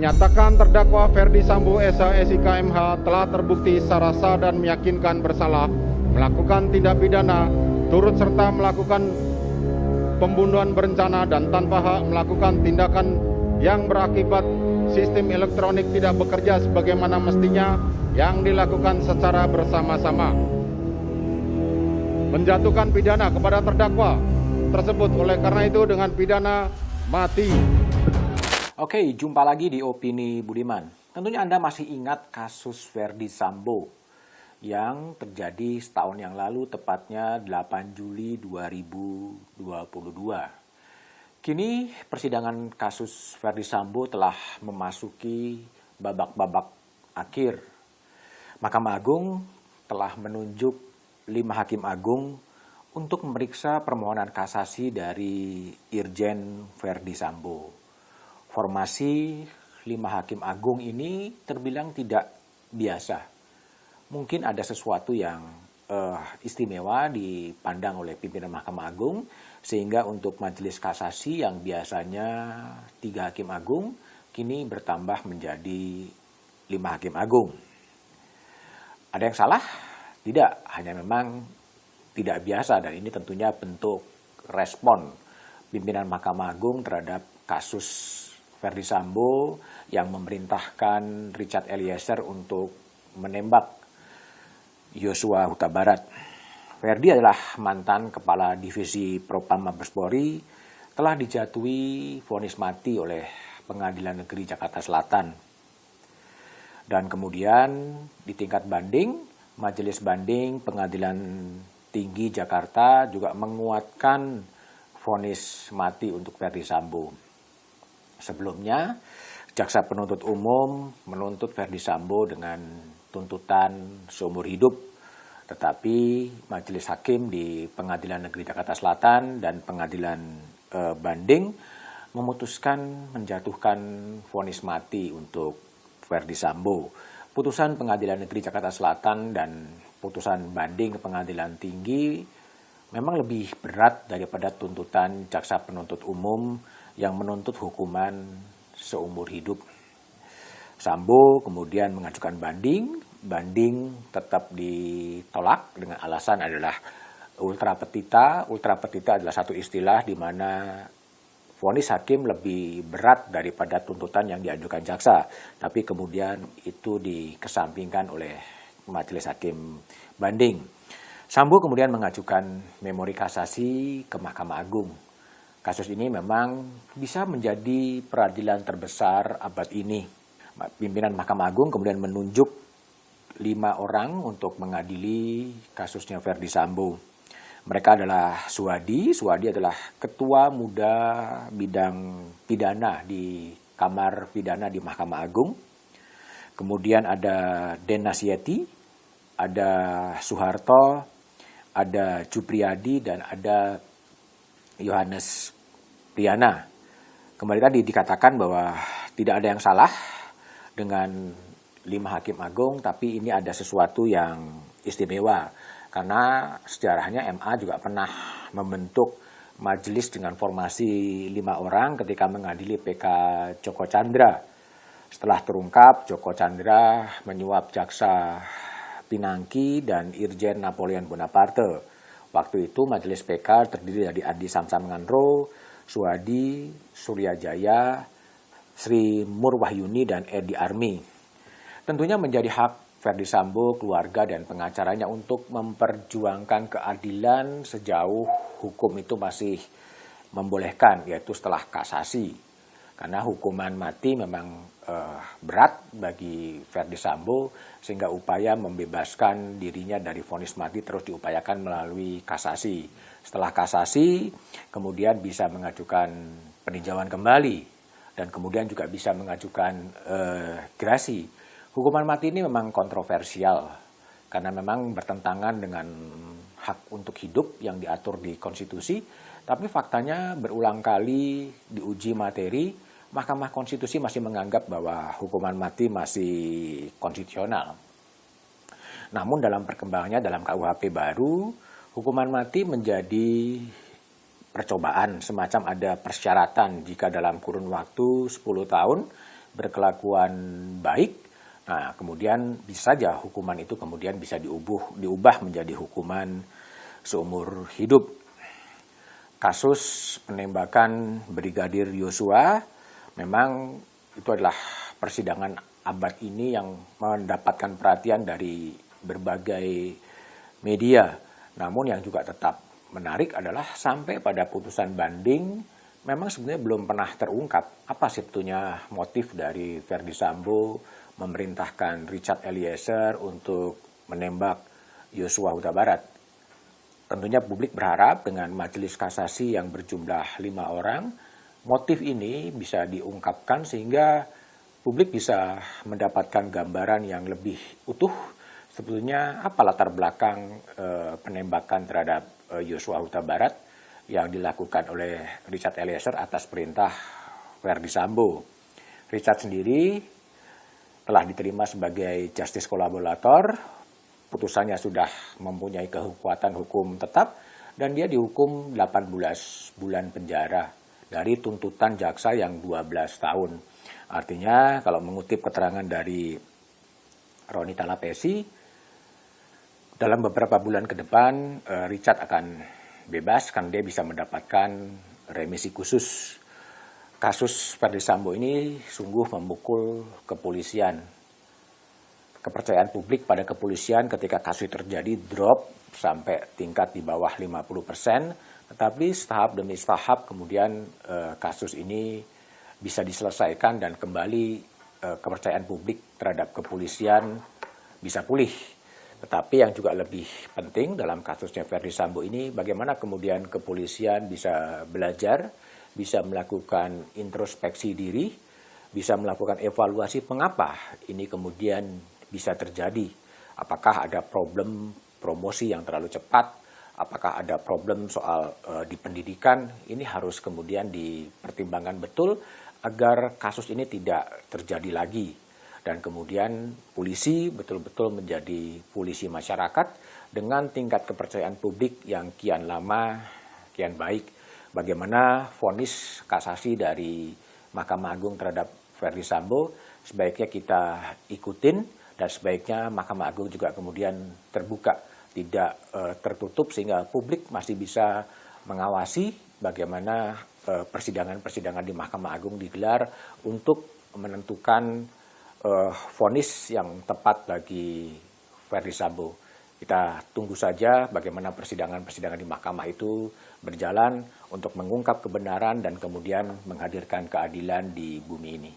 Menyatakan terdakwa Ferdy Sambo SH SIK MH telah terbukti secara sah dan meyakinkan bersalah melakukan tindak pidana turut serta melakukan pembunuhan berencana dan tanpa hak melakukan tindakan yang berakibat sistem elektronik tidak bekerja sebagaimana mestinya yang dilakukan secara bersama-sama. Menjatuhkan pidana kepada terdakwa tersebut oleh karena itu dengan pidana mati. Oke, jumpa lagi di Opini Budiman. Tentunya Anda masih ingat kasus Ferdy Sambo yang terjadi setahun yang lalu, tepatnya 8 Juli 2022. Kini persidangan kasus Ferdy Sambo telah memasuki babak-babak akhir. Mahkamah Agung telah menunjuk 5 hakim agung untuk memeriksa permohonan kasasi dari Irjen Ferdy Sambo. Formasi 5 hakim agung ini terbilang tidak biasa. Mungkin ada sesuatu yang istimewa dipandang oleh pimpinan Mahkamah Agung, sehingga untuk majelis kasasi yang biasanya 3 hakim agung, kini bertambah menjadi 5 hakim agung. Ada yang salah? Tidak, hanya memang tidak biasa, dan ini tentunya bentuk respon pimpinan Mahkamah Agung terhadap kasus Ferdy Sambo yang memerintahkan Richard Eliezer untuk menembak Yosua Huta Barat. Ferdy adalah mantan Kepala Divisi Propam Mabes Polri, telah dijatuhi vonis mati oleh Pengadilan Negeri Jakarta Selatan. Dan kemudian di tingkat banding, Majelis Banding Pengadilan Tinggi Jakarta juga menguatkan vonis mati untuk Ferdy Sambo. Sebelumnya, Jaksa Penuntut Umum menuntut Ferdy Sambo dengan tuntutan seumur hidup. Tetapi Majelis Hakim di Pengadilan Negeri Jakarta Selatan dan Pengadilan Banding memutuskan menjatuhkan vonis mati untuk Ferdy Sambo. Putusan Pengadilan Negeri Jakarta Selatan dan putusan banding ke Pengadilan Tinggi memang lebih berat daripada tuntutan Jaksa Penuntut Umum yang menuntut hukuman seumur hidup. Sambo kemudian mengajukan banding tetap ditolak dengan alasan adalah ultra petita. Ultra petita adalah satu istilah di mana vonis hakim lebih berat daripada tuntutan yang diajukan jaksa, tapi kemudian itu dikesampingkan oleh Majelis Hakim Banding. Sambo kemudian mengajukan memori kasasi ke Mahkamah Agung. Kasus ini memang bisa menjadi peradilan terbesar abad ini. Pimpinan Mahkamah Agung kemudian menunjuk 5 orang untuk mengadili kasusnya Ferdy Sambo. Mereka adalah Suwadi adalah Ketua Muda Bidang Pidana di Kamar Pidana di Mahkamah Agung. Kemudian ada Den Nasyeti, ada Soeharto, ada Jupriyadi, dan ada Yohanes Priyana. Kembali tadi dikatakan bahwa tidak ada yang salah dengan 5 hakim agung, tapi ini ada sesuatu yang istimewa. Karena sejarahnya MA juga pernah membentuk majelis dengan formasi 5 orang ketika mengadili PK Joko Chandra. Setelah terungkap Joko Chandra menyuap jaksa Pinangki dan Irjen Napoleon Bonaparte. Waktu itu majelis PK terdiri dari Adi Samsam Nganro, Suwadi, Surya Jaya, Sri Murwahyuni, dan Edi Armi. Tentunya menjadi hak Ferdy Sambo, keluarga, dan pengacaranya untuk memperjuangkan keadilan sejauh hukum itu masih membolehkan, yaitu setelah kasasi. Karena hukuman mati memang berat bagi Ferdy Sambo, sehingga upaya membebaskan dirinya dari vonis mati terus diupayakan melalui kasasi. Setelah kasasi, kemudian bisa mengajukan peninjauan kembali, dan kemudian juga bisa mengajukan gerasi. Hukuman mati ini memang kontroversial, karena memang bertentangan dengan hak untuk hidup yang diatur di konstitusi, tapi faktanya berulang kali diuji materi, Mahkamah Konstitusi masih menganggap bahwa hukuman mati masih konstitusional. Namun dalam perkembangannya dalam KUHP baru, hukuman mati menjadi percobaan, semacam ada persyaratan jika dalam kurun waktu 10 tahun berkelakuan baik, nah kemudian bisa saja hukuman itu kemudian bisa diubah menjadi hukuman seumur hidup. Kasus penembakan Brigadir Yosua memang itu adalah persidangan abad ini yang mendapatkan perhatian dari berbagai media. Namun yang juga tetap menarik adalah sampai pada putusan banding memang sebenarnya belum pernah terungkap apa sebetulnya motif dari Verdi Sambo memerintahkan Richard Eliezer untuk menembak Yosua Huta Barat. Tentunya publik berharap dengan majelis kasasi yang berjumlah 5 orang, motif ini bisa diungkapkan sehingga publik bisa mendapatkan gambaran yang lebih utuh sebetulnya apa latar belakang penembakan terhadap Yosua Huta Barat yang dilakukan oleh Richard Eliezer atas perintah Verdi Sambo. Richard sendiri telah diterima sebagai justice kolaborator, putusannya sudah mempunyai kekuatan hukum tetap dan dia dihukum 18 bulan penjara dari tuntutan jaksa yang 12 tahun. Artinya kalau mengutip keterangan dari Roni Talapesi, dalam beberapa bulan ke depan Richard akan bebas karena dia bisa mendapatkan remisi khusus. Kasus Verdi Sambo ini sungguh memukul kepolisian. Kepercayaan publik pada kepolisian ketika kasus terjadi drop sampai tingkat di bawah 50%, tetapi tahap demi tahap kemudian kasus ini bisa diselesaikan dan kembali kepercayaan publik terhadap kepolisian bisa pulih. Tetapi yang juga lebih penting dalam kasusnya Verdi Sambo ini, bagaimana kemudian kepolisian bisa belajar, bisa melakukan introspeksi diri, bisa melakukan evaluasi mengapa ini kemudian bisa terjadi. Apakah ada problem promosi yang terlalu cepat, apakah ada problem soal di pendidikan, ini harus kemudian dipertimbangkan betul agar kasus ini tidak terjadi lagi. Dan kemudian polisi betul-betul menjadi polisi masyarakat dengan tingkat kepercayaan publik yang kian lama, kian baik. Bagaimana vonis kasasi dari Mahkamah Agung terhadap Verdi Sambo sebaiknya kita ikutin dan sebaiknya Mahkamah Agung juga kemudian terbuka, tidak tertutup sehingga publik masih bisa mengawasi bagaimana persidangan-persidangan di Mahkamah Agung digelar untuk menentukan vonis yang tepat bagi Verdi Sambo. Kita tunggu saja bagaimana persidangan-persidangan di mahkamah itu berjalan untuk mengungkap kebenaran dan kemudian menghadirkan keadilan di bumi ini.